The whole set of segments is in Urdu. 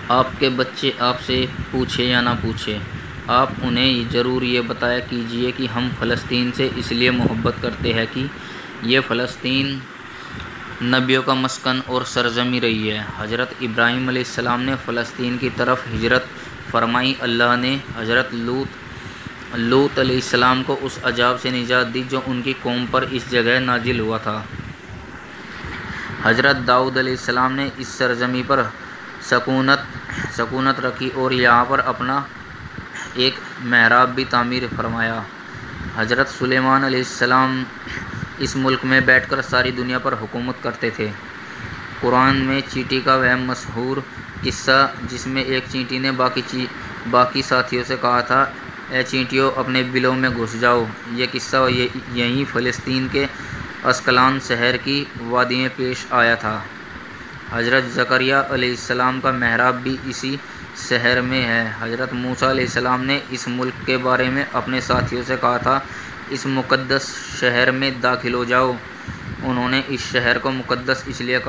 آپ کے بچے آپ سے پوچھے یا نہ پوچھے، آپ انہیں ضرور یہ بتایا کیجیے کہ ہم فلسطین سے اس لیے محبت کرتے ہیں کہ یہ فلسطین نبیوں کا مسکن اور سرزمین رہی ہے۔ حضرت ابراہیم علیہ السلام نے فلسطین کی طرف ہجرت فرمائی۔ اللہ نے حضرت لوط علیہ السلام کو اس عذاب سے نجات دی جو ان کی قوم پر اس جگہ نازل ہوا تھا۔ حضرت داؤد علیہ السلام نے اس سرزمین پر سکونت رکھی اور یہاں پر اپنا ایک محراب بھی تعمیر فرمایا۔ حضرت سلیمان علیہ السلام اس ملک میں بیٹھ کر ساری دنیا پر حکومت کرتے تھے۔ قرآن میں چینٹی کا وہ مشہور قصہ جس میں ایک چینٹی نے باقی ساتھیوں سے کہا تھا، اے چینٹیوں اپنے بلوں میں گھس جاؤ، یہ قصہ یہیں فلسطین کے اسقلان شہر کی وادی میں پیش آیا تھا۔ حضرت زکریا علیہ السلام کا محراب بھی اسی شہر میں ہے۔ حضرت موسیٰ علیہ السلام نے اس ملک کے بارے میں اپنے ساتھیوں سے کہا تھا، اس مقدس شہر میں داخل ہو جاؤ۔ انہوں نے اس شہر کو مقدس اس لیے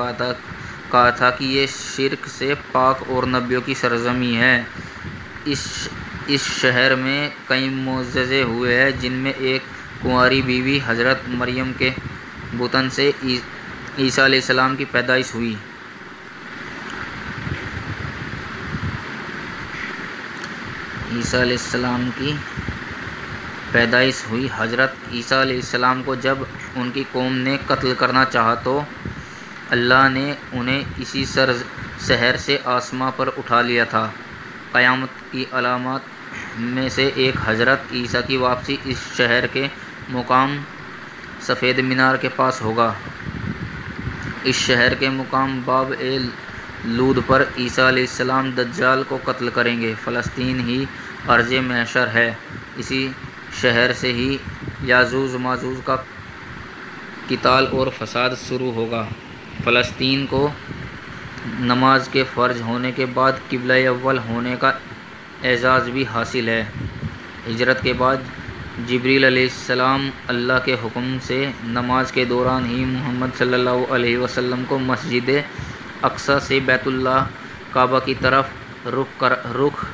کہا تھا کہ یہ شرک سے پاک اور نبیوں کی سرزمین ہے۔ اس شہر میں کئی معجزے ہوئے ہیں، جن میں ایک کنواری بیوی حضرت مریم کے بطن سے عیسیٰ علیہ السلام کی پیدائش ہوئی۔ حضرت عیسیٰ علیہ السلام کو جب ان کی قوم نے قتل کرنا چاہا تو اللہ نے انہیں اسی شہر سے آسماں پر اٹھا لیا تھا۔ قیامت کی علامات میں سے ایک حضرت عیسیٰ کی واپسی اس شہر کے مقام سفید مینار کے پاس ہوگا۔ اس شہر کے مقام باب لود پر عیسیٰ علیہ السلام دجال کو قتل کریں گے۔ فلسطین ہی ارض محشر ہے، اسی شہر سے ہی یاجوج ماجوج کا قتال اور فساد شروع ہوگا۔ فلسطین کو نماز کے فرض ہونے کے بعد قبلہ اول ہونے کا اعزاز بھی حاصل ہے۔ ہجرت کے بعد جبریل علیہ السلام اللہ کے حکم سے نماز کے دوران ہی محمد صلی اللہ علیہ وسلم کو مسجد اقصیٰ سے بیت اللہ کعبہ کی طرف رخ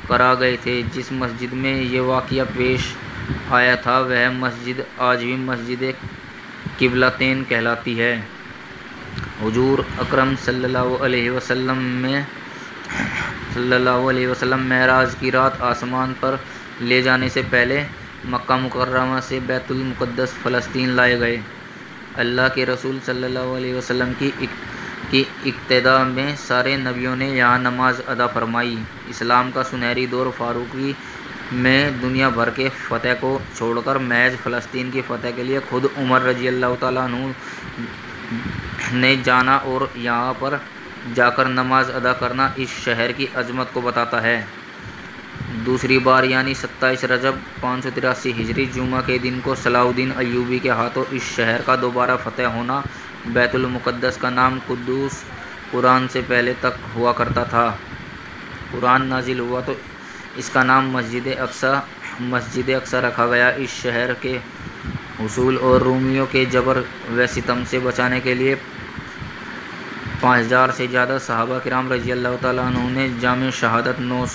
کرا گئے تھے۔ جس مسجد میں یہ واقعہ پیش آیا تھا وہ مسجد آج بھی مسجد قبلتین کہلاتی ہے۔ حضور اکرم صلی اللہ علیہ وسلم معراج کی رات آسمان پر لے جانے سے پہلے مکہ مکرمہ سے بیت المقدس فلسطین لائے گئے۔ اللہ کے رسول صلی اللہ علیہ وسلم کی اقتداء میں سارے نبیوں نے یہاں نماز ادا فرمائی۔ اسلام کا سنہری دور فاروقی میں دنیا بھر کے فتح کو چھوڑ کر محض فلسطین کی فتح کے لیے خود عمر رضی اللہ تعالیٰ عنہ نے جانا اور یہاں پر جا کر نماز ادا کرنا اس شہر کی عظمت کو بتاتا ہے۔ دوسری بار یعنی 27 رجب 583 ہجری جمعہ کے دن کو صلاح الدین ایوبی کے ہاتھوں اس شہر کا دوبارہ فتح ہونا۔ بیت المقدس کا نام قدس قرآن سے پہلے تک ہوا کرتا تھا۔ قرآن نازل ہوا تو اس کا نام مسجد اقصیٰ رکھا گیا۔ اس شہر کے حصول اور رومیوں کے جبر و ستم سے بچانے کے لیے 5000 سے زیادہ صحابہ کرام رضی اللہ تعالیٰ عنہ نے جامِ شہادت نوش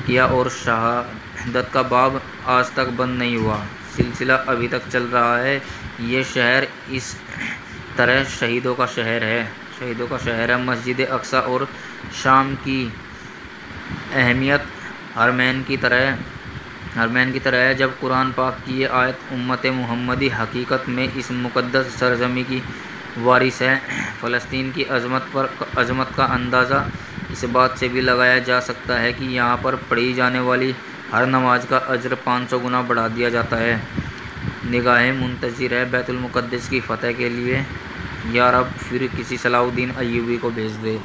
کیا اور شہادت کا باب آج تک بند نہیں ہوا۔ سلسلہ ابھی تک چل رہا ہے۔ یہ شہر اس طرح شہیدوں کا شہر ہے۔ مسجد اقصیٰ اور شام کی اہمیت حرمین کی طرح ہے۔ جب قرآن پاک کی یہ آیت امت محمدی حقیقت میں اس مقدس سرزمین کی وارث ہے۔ فلسطین کی عظمت کا اندازہ اس بات سے بھی لگایا جا سکتا ہے کہ یہاں پر پڑھی جانے والی ہر نماز کا اجر 500 گنا بڑھا دیا جاتا ہے۔ نگاہیں منتظر ہے بیت المقدس کی فتح کے لیے۔ یا رب پھر کسی صلاح الدین ایوبی کو بھیج دے۔